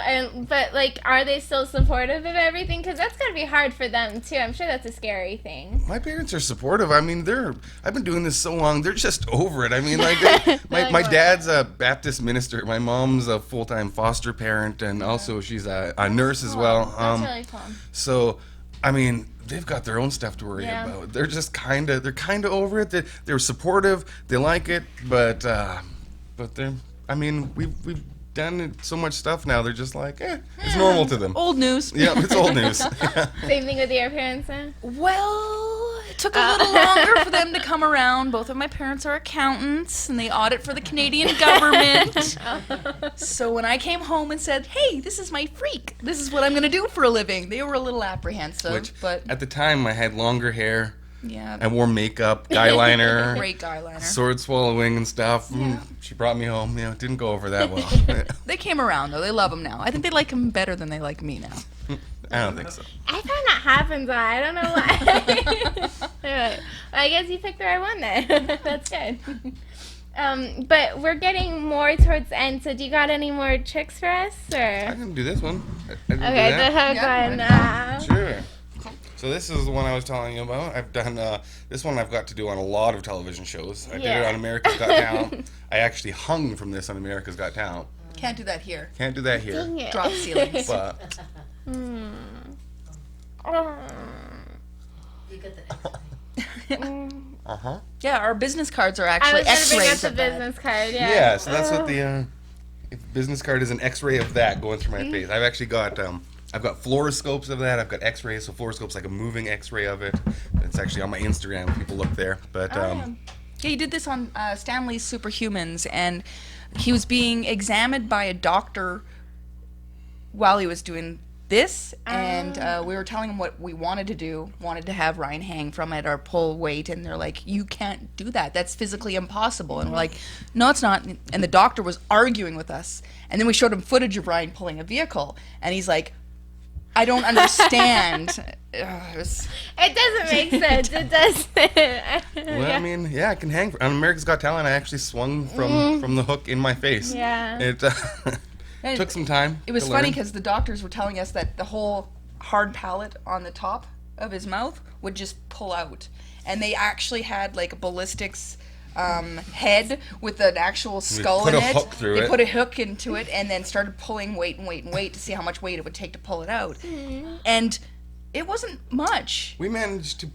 but like, are they still supportive of everything? Because that's gotta be hard for them too. I'm sure that's a scary thing. My parents are supportive. I mean, I've been doing this so long, they're just over it. I mean, like, my dad's a Baptist minister. My mom's a full-time foster parent, and also she's a nurse as well. That's really cool. So, I mean, they've got their own stuff to worry about. They're just kind of over it. They're supportive. They like it, but they're. I mean, we've done so much stuff now. They're just like, it's normal to them. Old news. Yeah, it's old news. Same thing with your parents then? Well, it took a little longer for them to come around. Both of my parents are accountants, and they audit for the Canadian government. So when I came home and said, hey, this is my freak, this is what I'm going to do for a living, they were a little apprehensive. But at the time, I had longer hair. yeah, I wore makeup, guy liner, great guy liner. sword swallowing and stuff. Yeah. She brought me home. It didn't go over that well. They came around, though. They love him now. I think they like him better than they like me now. I don't think so. I find that happens. I don't know why. Well, I guess you picked the right one then. That's good. But we're getting more towards the end. So do you got any more tricks for us, or? I can do this one. I can do Okay, that. the hook Yeah, one. Sure. So this is the one I was telling you about. I've done this one. I've got to do on a lot of television shows. I did it on America's Got Talent. I actually hung from this on America's Got Talent. Can't do that here. Can't do that here. Dang it. Drop ceilings. But Oh. You get the X-ray. Yeah, our business cards are I actually was gonna bring up X-rays the of that. business card. Yeah. yeah, so that's what the business card is, an X-ray of that going through my face. I've actually got I've got fluoroscopes of that. I've got X-rays. So fluoroscopes like a moving X-ray of it. It's actually on my Instagram. People look there. But Yeah, he did this on Stanley's Superhumans, and he was being examined by a doctor while he was doing this, and we were telling him what we wanted to do, wanted to have Ryan hang from it or pull weight, and they're like, you can't do that. That's physically impossible. And we're like, no, it's not. And the doctor was arguing with us. And then we showed him footage of Ryan pulling a vehicle, and he's like, I don't understand. It was... It doesn't make sense. It doesn't. well, I mean, yeah, I can hang. On America's Got Talent, I actually swung from the hook in my face. Yeah. It took some time. It was to funny learn. because the doctors were telling us that the whole hard palate on the top of his mouth would just pull out. And they actually had like a ballistics head with an actual skull put in a it. hook through They it. put a hook into it and then started pulling weight and weight and weight to see how much weight it would take to pull it out. And it wasn't much. We managed to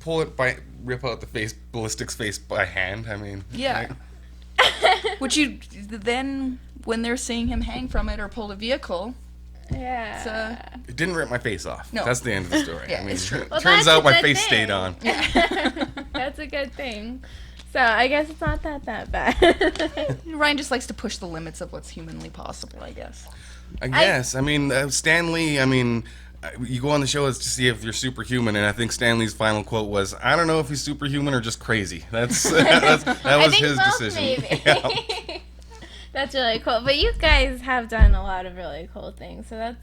rip out the ballistics face by hand. I mean, Yeah. Which you then, when they're seeing him hang from it or pull a vehicle, Yeah. it didn't rip my face off. No. That's the end of the story. Yeah, I mean, it's true. Well, turns that's out a my good face thing. stayed on. That's a good thing. So I guess it's not that bad. Ryan just likes to push the limits of what's humanly possible, I guess. I guess. I mean, Stanley, I mean, you go on the show is to see if you're superhuman, and I think Stanley's final quote was, I don't know if he's superhuman or just crazy. That I was think his both, decision. maybe. Yeah. That's really cool. But you guys have done a lot of really cool things. So that's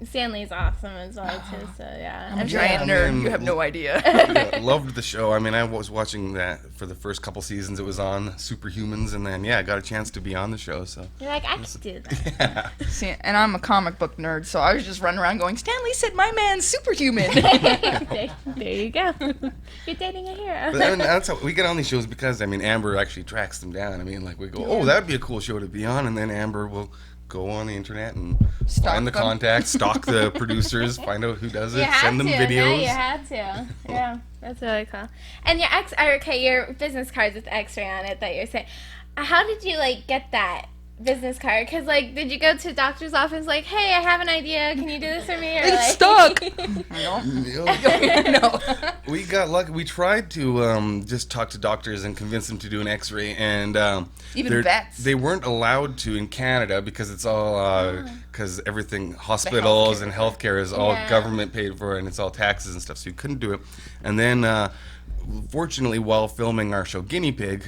Stanley's awesome as well too. So yeah, I'm a sure- giant Yeah, I nerd. mean, You have no idea. Yeah, loved the show. I mean, I was watching that for the first couple seasons. It was on Superhumans, and then I got a chance to be on the show. So You're like, I could do that. See, and I'm a comic book nerd, so I was just running around going, Stanley said my man's superhuman. there you go. You're dating a hero. But I mean, that's how we get on these shows because I mean Amber actually tracks them down. I mean, like we go, oh, that'd be a cool show to be on, and then Amber will go on the internet and Stalk find the them. contacts, stalk the producers, find out who does it, You had send them to. videos. No, you had to. Yeah, that's really cool. And your your business cards with X-ray on it that you're saying. How did you like get that? business card? Because, like, did you go to a doctor's office like, hey, I have an idea. Can you do this for me? Or, It's like... stuck. No. We got lucky. We tried to just talk to doctors and convince them to do an X-ray, and Even vets. they weren't allowed to in Canada because it's all because everything hospitals and healthcare is all government paid for, and it's all taxes and stuff. So you couldn't do it. And then, fortunately, while filming our show Guinea Pig,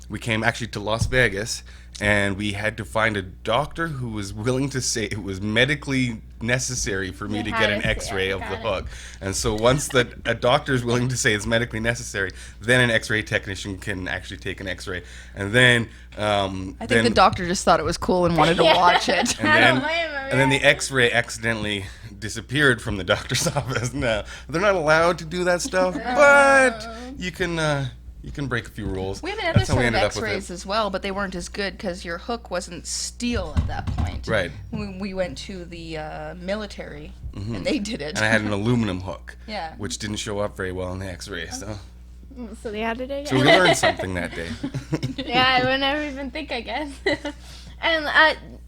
we came actually to Las Vegas. And we had to find a doctor who was willing to say it was medically necessary for me to get an X-ray of the hook. And so once a doctor is willing to say it's medically necessary, then an X-ray technician can actually take an X-ray. And then I think the doctor just thought it was cool and wanted to watch it. and then the X-ray accidentally disappeared from the doctor's office. No, they're not allowed to do that stuff, but you can break a few rules. We have another That's how we set of ended up with X-rays it. as well, but they weren't as good because your hook wasn't steel at that point. Right. We went to the military, and they did it. And I had an aluminum hook, Yeah. which didn't show up very well in the X-ray. So they had to do it So we learned something that day. Yeah, I would never even think, I guess. And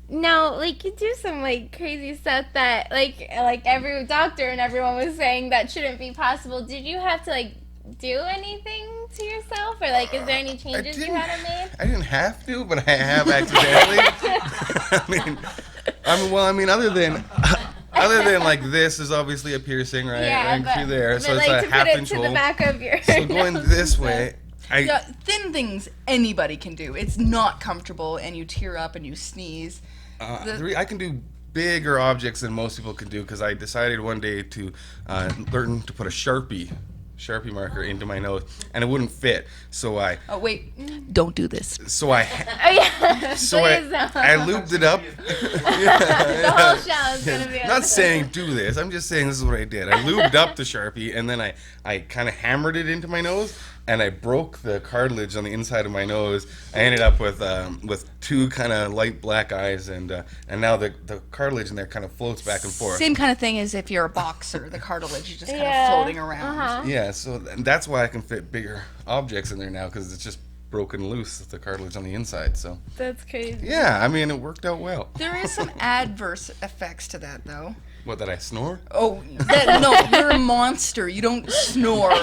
now, like, you do some, like, crazy stuff that, like every doctor and everyone was saying that shouldn't be possible. Did you have to, like, do anything to yourself? Or, like, is there any changes you had to make? I didn't have to, but I have accidentally. I mean, other than like this is obviously a piercing, right? Yeah, right through there, but so it's like, a to half put it inch to hole. the back of your So going this way, Thin things anybody can do. It's not comfortable, and you tear up and you sneeze. I can do bigger objects than most people can do because I decided one day to learn to put a Sharpie marker into my nose, and it wouldn't fit. So I Oh wait, don't do this. Oh, yeah. I looped it up. The whole show is going to be Not saying do this. I'm just saying this is what I did. I lubed up the Sharpie, and then I kind of hammered it into my nose, and I broke the cartilage on the inside of my nose. I ended up with two kind of light black eyes, and now the cartilage in there kind of floats back and forth. Same kind of thing as if you're a boxer. The cartilage is just kind of floating around. Yeah, so that's why I can fit bigger objects in there now, because it's just broken loose, the cartilage on the inside. So That's crazy. yeah, I mean, it worked out well. There is some adverse effects to that, though. What, that I snore? Oh, no, you're a monster. You don't snore.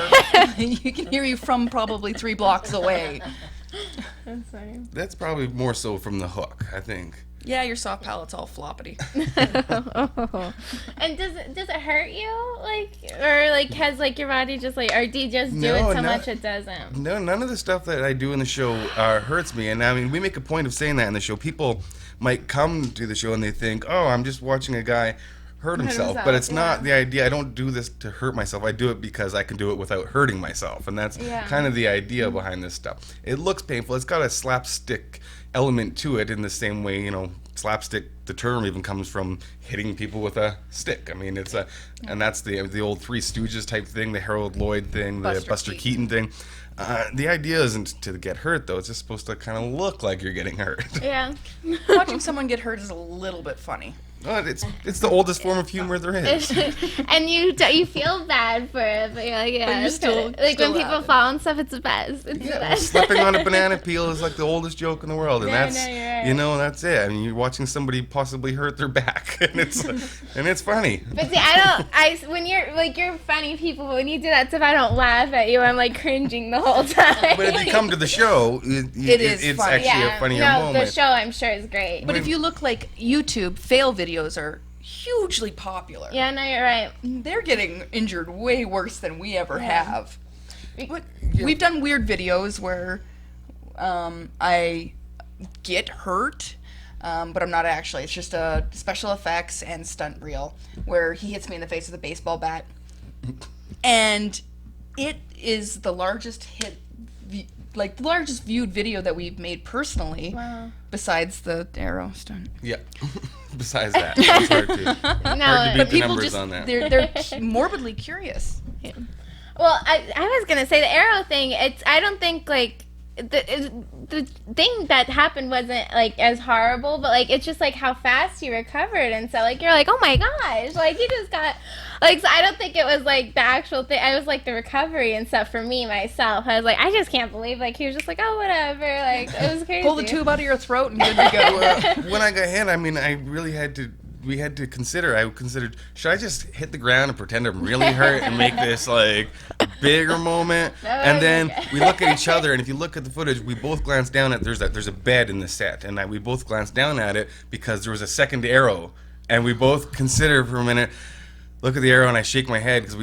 You can hear you from probably 3 blocks away. That's funny. That's probably more so from the hook, I think. Yeah, your soft palate's all floppity. And does it hurt you, like, or like has like your body just like, or do you just do No, it so no. much it doesn't? No, none of the stuff that I do in the show hurts me. And I mean, we make a point of saying that in the show. People might come to the show and they think, oh, I'm just watching a guy hurt himself. But it's not the idea. I don't do this to hurt myself. I do it because I can do it without hurting myself. And that's kind of the idea behind this stuff. It looks painful. It's got a slapstick element to it in the same way, you know, slapstick, the term even comes from hitting people with a stick. I mean, it's and that's the old Three Stooges type thing, the Harold Lloyd thing, the Buster Keaton thing. The idea isn't to get hurt, though. It's just supposed to kind of look like you're getting hurt. Yeah. Watching someone get hurt is a little bit funny. But it's the oldest form of humor there is. And you feel bad for it, but you're like, yeah. But you it's still- kinda- like still when people have it. fall and stuff, it's the best. It's the Yeah, best. slipping on a banana peel is like the oldest joke in the world, and No, that's no, you're right. you know, that's it. I mean, you're watching somebody possibly hurt their back, and it's funny. But see, when you're funny people, but when you do that stuff, I don't laugh at you. I'm like cringing the whole time. But if you come to the show, it's funny. actually a funnier no, moment. the show I'm sure is great. But if you look like YouTube, fail videos are hugely popular. Yeah, no, you're right. They're getting injured way worse than we ever have. What- We've done weird videos where I get hurt, but I'm not actually. It's just a special effects and stunt reel where he hits me in the face with a baseball bat. And it is the largest the largest viewed video that we've made personally, besides the arrow stunt. Yeah. Besides that, it's hard to No, hard to beat But the people numbers just, on that. they're morbidly curious. well, I was gonna say the arrow thing. I don't think like the thing that happened wasn't like as horrible, but like it's just like how fast you recovered, and so like you're like, oh my gosh, like you just got like, so I don't think it was like the actual thing. I was like the recovery and stuff for me myself. I was like, I just can't believe like he was just like, oh whatever, like it was crazy. Pull the tube out of your throat and good to go. When I got hit, I mean, I really had to. We had to consider. I considered, should I just hit the ground and pretend I'm really hurt and make this like a bigger moment? And then we look at each other, and if you look at the footage, we both glance down at there's a bed in the set, and we both glanced down at it because there was a second arrow, and we both consider for a minute. Look at the arrow, and I shake my head because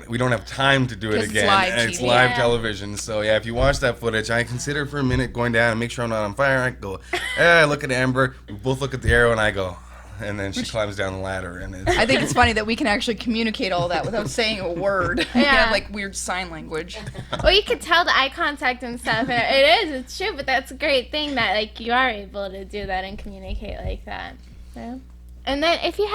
we don't have time to do it 'Cause it's again. live And it's TV. live Yeah. television. So yeah, if you watch that footage, I consider for a minute going down and make sure I'm not on fire. I go, I look at Amber. We both look at the arrow, and I go, and then she climbs down the ladder, and it's, I think it's funny that we can actually communicate all that without saying a word. We Yeah. have like weird sign language. Well, you could tell the eye contact and stuff. And it's true, but that's a great thing that like you are able to do that and communicate like that. Yeah. And then if you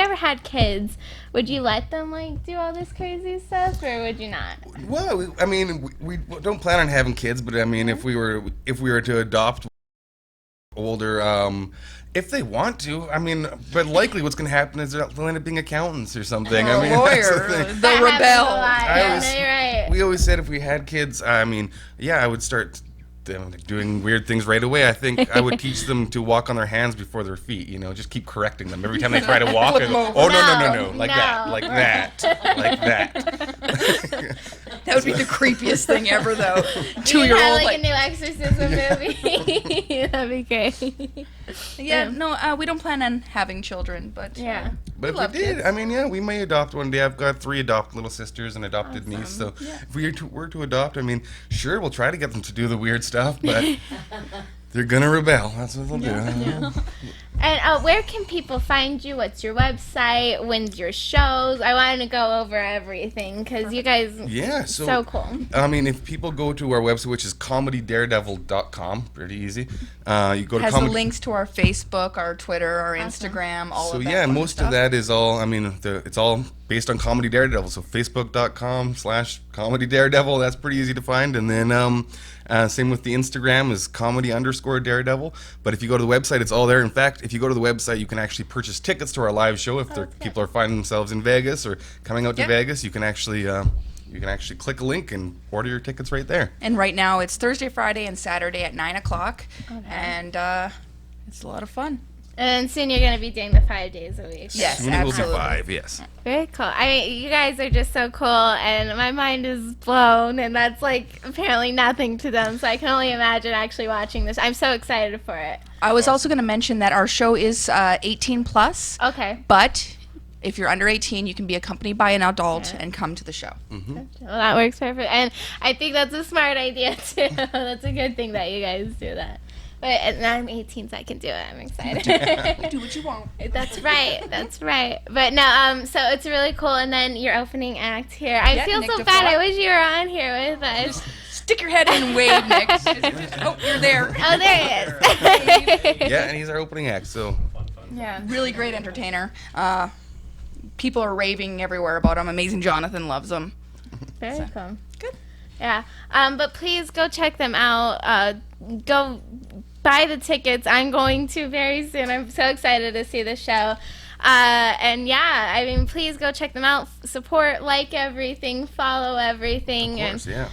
ever had kids, would you let them like do all this crazy stuff, or would you not? well, I mean, we don't plan on having kids, but I mean, if we were to adopt older, if they want to, I mean, but likely what's going to happen is they'll end up being accountants or something. I mean, that's the Lawyer, thing. they'll That happens rebel. a lot. I Yeah, always- no, you're right. We always said if we had kids, I mean, yeah, I would start doing weird things right away. I think I would teach them to walk on their hands before their feet. You know, just keep correcting them every time they try to walk. Flip I go, them oh over. no, like No. that, like that, like that. That would be the creepiest thing ever, though. You 2-year-old have like like, a new exorcism movie. That'd be great. yeah, no, we don't plan on having children, but Yeah. But if love we did, kids. I mean, yeah, we may adopt one day. I've got 3 little sisters and adopted niece. So if we were to adopt, I mean, sure, we'll try to get them to do the weird stuff, but they're gonna rebel. That's what they'll do. And where can people find you? What's your website? When's your shows? I wanted to go over everything because you guys Yeah, so cool. I mean, if people go to our website, which is comedydaredevil.com, pretty easy. You go to has the links to our Facebook, our Twitter, our Instagram, all So of that. yeah, fun most stuff. of that is all. I mean, it's all based on Comedy Daredevil. So Facebook.com/Comedy Daredevil. That's pretty easy to find. And then same with the Instagram is comedy_Daredevil. But if you go to the website, it's all there. In fact, if you go to the website, you can actually purchase tickets to our live show. If people are finding themselves in Vegas or coming out to Yeah. Vegas, you can actually click a link and order your tickets right there. And right now it's Thursday, Friday, and Saturday at 9 o'clock. And it's a lot of fun. And soon you're going to be doing the 5 days a week. Yes, Soon it will be absolutely. 5. Yes. Very cool. I mean, you guys are just so cool, and my mind is blown, and that's like apparently nothing to them. So I can only imagine actually watching this. I'm so excited for it. I was also going to mention that our show is 18 plus, Okay. but if you're under 18, you can be accompanied by an adult and come to the show. Well, that works perfect. And I think that's a smart idea, too. That's a good thing that you guys do that. But now I'm 18, so I can do it. I'm excited. Do what you want. That's right. That's right. But no, so it's really cool. And then your opening act here. I Yeah, feel Nick so DeFoe. bad. I wish you were on here with us. Stick your head in and wave, Nick. Oh, you're there. Oh, there he is. Yeah, and he's our opening act. So Yeah. Really great entertainer. People are raving everywhere about him. Amazing Jonathan loves him. Very cool. Good. Yeah. But please go check them out. Go buy the tickets. I'm going to very soon. I'm so excited to see the show. And yeah, I mean, please go check them out. Support, like everything, follow everything. of course, yeah.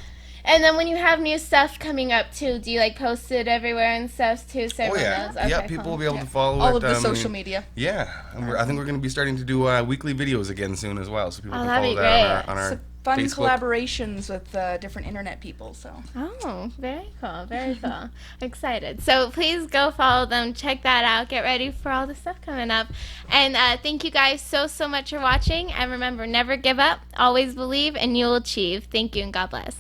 And then when you have new stuff coming up too, do you like post it everywhere and stuff too? So Oh everyone yeah, knows? Okay, yeah. People cool. will be able to follow All it. of the social media. Yeah, and I think we're going to be starting to do weekly videos again soon as well, so people Oh, can that'd follow be that great. on our So fun Facebook. collaborations with different internet people. So Oh, very cool, very cool. Excited. So please go follow them, check that out, get ready for all the stuff coming up. And thank you guys so much for watching. And remember, never give up, always believe, and you'll achieve. Thank you, and God bless.